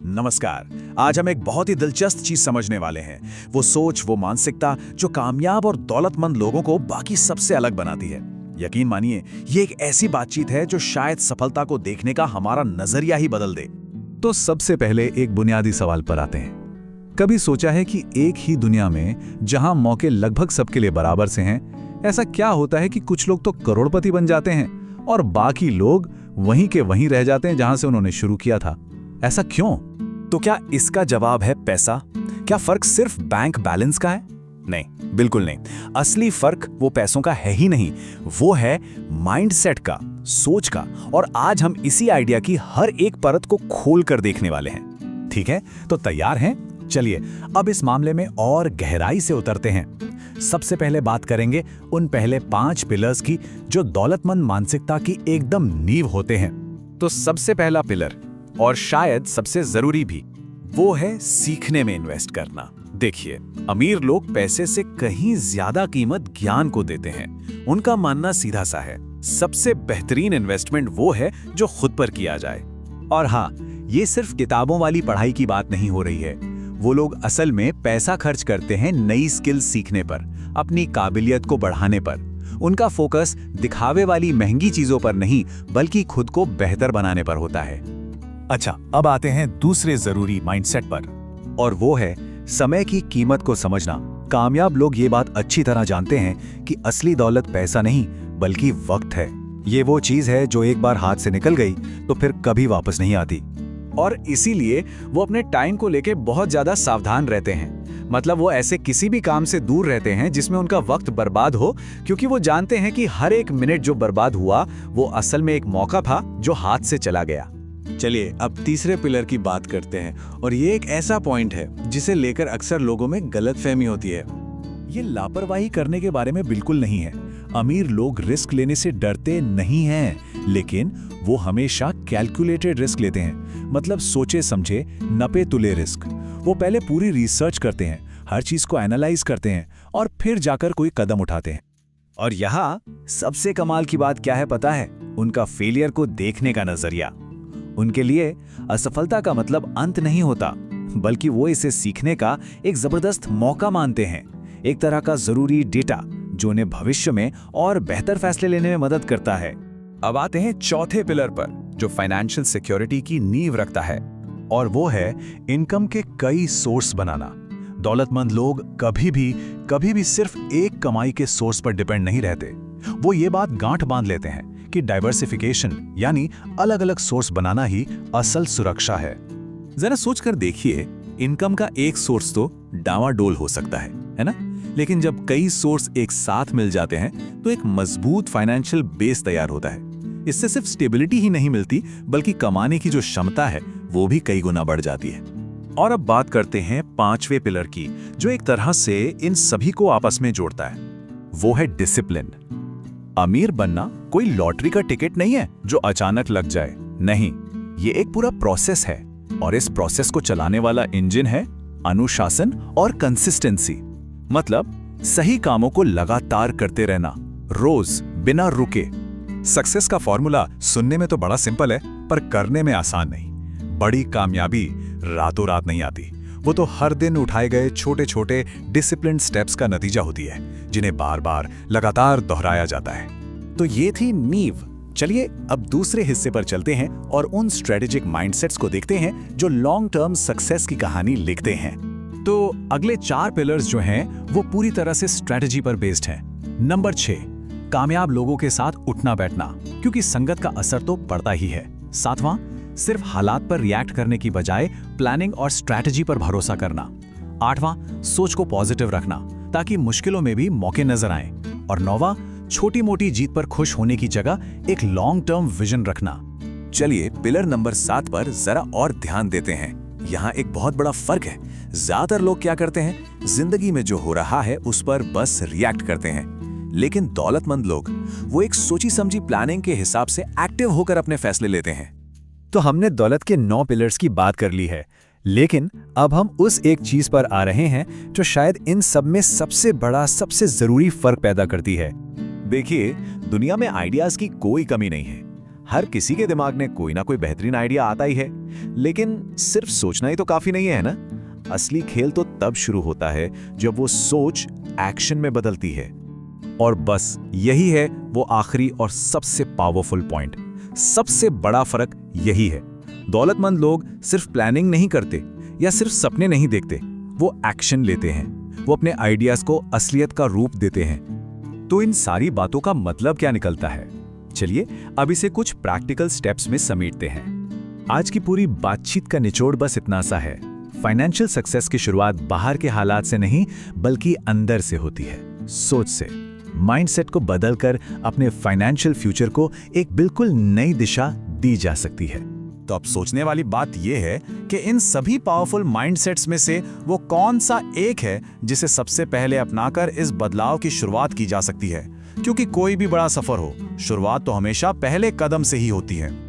नमस्कार। आज हम एक बहुत ही दिलचस्प चीज समझने वाले हैं। वो सोच, वो मानसिकता जो कामयाब और दौलतमंद लोगों को बाकी सबसे अलग बनाती है। यकीन मानिए, ये एक ऐसी बातचीत है जो शायद सफलता को देखने का हमारा नजरिया ही बदल दे। तो सबसे पहले एक बुनियादी सवाल पर आते हैं। कभी सोचा है कि एक ही दुनिया में जहां मौके लगभग सबके लिए बराबर से हैं, ऐसा क्या होता है कि कुछ लोग तो करोड़पति बन जाते हैं और बाकी लोग वहीं के वहीं रह जाते हैं जहां से उन्होंने शुरू किया था? ऐसा क्यों? तो क्या इसका जवाब है पैसा? क्या फर्क सिर्फ बैंक बैलेंस का है? नहीं, बिल्कुल नहीं। असली फर्क वो पैसों का है ही नहीं, वो है माइंडसेट का, सोच का। और आज हम इसी आइडिया की हर एक परत को खोल कर देखने वाले हैं। ठीक है, तो तैयार हैं? चलिए अब इस मामले में और गहराई से उतरते हैं। सबसे पहले बात करेंगे उन पहले 5 पिलर्स की जो दौलतमंद मानसिकता की एकदम नींव होते हैं। तो सबसे पहला पिलर, और शायद सबसे जरूरी भी, वो है सीखने में इन्वेस्ट करना। देखिए, अमीर लोग पैसे से कहीं ज्यादा कीमत ज्ञान को देते हैं। उनका मानना सीधा सा है, सबसे बेहतरीन इन्वेस्टमेंट वो है जो खुद पर किया जाए। और हाँ, ये सिर्फ किताबों वाली पढ़ाई की बात नहीं हो रही है। वो लोग असल में पैसा खर्च करते हैं नई स्किल्स सीखने पर, अपनी काबिलियत को बढ़ाने पर। उनका फोकस दिखावे वाली महंगी चीजों पर नहीं, बल्कि खुद को बेहतर बनाने पर होता है। अच्छा, अब आते हैं दूसरे जरूरी माइंडसेट पर, और वो है समय की कीमत को समझना। कामयाब लोग ये बात अच्छी तरह जानते हैं कि असली दौलत पैसा नहीं, बल्कि वक्त है। ये वो चीज है जो एक बार हाथ से निकल गई तो फिर कभी वापस नहीं आती। और इसीलिए वो अपने टाइम को लेके बहुत ज्यादा सावधान रहते हैं। मतलब वो ऐसे किसी भी काम से दूर रहते हैं जिसमें उनका वक्त बर्बाद हो, क्योंकि वो जानते हैं कि हर एक मिनट जो बर्बाद हुआ वो असल में एक मौका था जो हाथ से चला गया। चलिए अब तीसरे पिलर की बात करते हैं, और ये एक ऐसा पॉइंट है जिसे लेकर अक्सर लोगों में गलतफहमी होती है। ये लापरवाही करने के बारे में बिल्कुल नहीं है। अमीर लोग रिस्क लेने से डरते नहीं हैं, लेकिन वो हमेशा कैलकुलेटेड रिस्क लेते हैं। मतलब सोचे समझे, नपे तुले रिस्क। वो पहले पूरी रिसर्च करते हैं, हर चीज को एनालाइज करते हैं और फिर जाकर कोई कदम उठाते हैं। और यहाँ सबसे कमाल की बात क्या है पता है? उनका फेलियर को देखने का नजरिया। उनके लिए असफलता का मतलब अंत नहीं होता, बल्कि वो इसे सीखने का एक जबरदस्त मौका मानते हैं, एक तरह का जरूरी डेटा जो उन्हें भविष्य में और बेहतर फैसले लेने में मदद करता है। अब आते हैं चौथे पिलर पर, जो फाइनेंशियल सिक्योरिटी की नींव रखता है, और वो है इनकम के कई सोर्स बनाना। दौलतमंद लोग कभी भी सिर्फ एक कमाई के सोर्स पर डिपेंड नहीं रहते। वो ये बात गांठ बांध लेते हैं कि डाइवर्सिफिकेशन यानी अलग अलग सोर्स बनाना ही असल सुरक्षा है। जरा सोचकर देखिए, इनकम का एक सोर्स तो डावाडोल हो सकता है ना? लेकिन जब कई सोर्स एक साथ मिल जाते हैं तो एक मजबूत फाइनेंशियल बेस तैयार होता है। इससे सिर्फ स्टेबिलिटी ही नहीं मिलती, बल्कि कमाने की जो क्षमता है वो भी कई गुना बढ़ जाती है। और अब बात करते हैं 5वें पिलर की, जो एक तरह से इन सभी को आपस में जोड़ता है। वो है डिसिप्लिन। अमीर बनना कोई लॉटरी का टिकट नहीं है जो अचानक लग जाए। नहीं, ये एक पूरा प्रोसेस है, और इस प्रोसेस को चलाने वाला इंजन है अनुशासन और कंसिस्टेंसी। मतलब सही कामों को लगातार करते रहना, रोज बिना रुके। सक्सेस का फॉर्मूला सुनने में तो बड़ा सिंपल है, पर करने में आसान नहीं। बड़ी कामयाबी रातों रात नहीं आती, वो तो हर दिन उठाए गए छोटे छोटे डिसिप्लिन स्टेप्स का नतीजा होती है, जिन्हें बार बार लगातार दोहराया जाता है। तो ये थी नींव। चलिए अब दूसरे हिस्से पर चलते हैं और उन स्ट्रेटेजिक माइंडसेट्स को देखते हैं जो लॉन्ग टर्म सक्सेस की कहानी लिखते हैं। तो अगले 4 पिलर्स जो हैं वो पूरी तरह से स्ट्रेटजी पर बेस्ड हैं। नंबर 6, कामयाब लोगों के साथ उठना बैठना, क्योंकि संगत का असर तो पड़ता ही है। 7वां, सिर्फ हालात पर रिएक्ट करने की बजाय प्लानिंग और स्ट्रैटेजी पर भरोसा करना। 8वां, सोच को पॉजिटिव रखना ताकि मुश्किलों में भी मौके नजर आएं। और 9वां, छोटी मोटी जीत पर खुश होने की जगह एक लॉन्ग टर्म विजन रखना। चलिए पिलर नंबर 7 पर जरा और ध्यान देते हैं। यहाँ एक बहुत बड़ा फर्क है। ज्यादातर लोग क्या करते हैं, जिंदगी में जो हो रहा है उस पर बस रिएक्ट करते हैं, लेकिन दौलतमंद लोग वो एक सोची समझी प्लानिंग के हिसाब से एक्टिव होकर अपने फैसले लेते हैं। तो हमने दौलत के 9 पिलर्स की बात कर ली है, लेकिन अब हम उस एक चीज पर आ रहे हैं जो शायद इन सब में सबसे बड़ा, सबसे जरूरी फर्क पैदा करती है। देखिए, दुनिया में आइडियाज की कोई कमी नहीं है। हर किसी के दिमाग में कोई ना कोई बेहतरीन आइडिया आता ही है, लेकिन सिर्फ सोचना ही तो काफी नहीं है ना। असली खेल तो तब शुरू होता है जब वो सोच एक्शन में बदलती है। और बस यही है वो आखिरी और सबसे पावरफुल पॉइंट। सबसे बड़ा फर्क यही है। दौलतमंद लोग सिर्फ प्लानिंग नहीं करते या सिर्फ सपने नहीं देखते, वो एक्शन लेते हैं। वो अपने आइडियाज को असलियत का रूप देते हैं। तो इन सारी बातों का मतलब क्या निकलता है? चलिए अब इसे कुछ प्रैक्टिकल स्टेप्स में समेटते हैं। आज की पूरी बातचीत का निचोड़ बस इतना सा है। फाइनेंशियल सक्सेस की शुरुआत बाहर के हालात से नहीं बल्कि अंदर से होती है, सोच से। माइंडसेट को बदलकर अपने फाइनेंशियल फ्यूचर को एक बिल्कुल नई दिशा दी जा सकती है। तो अब सोचने वाली बात यह है कि इन सभी पावरफुल माइंडसेट्स में से वो कौन सा एक है जिसे सबसे पहले अपनाकर इस बदलाव की शुरुआत की जा सकती है। क्योंकि कोई भी बड़ा सफर हो, शुरुआत तो हमेशा पहले कदम से ही होती है।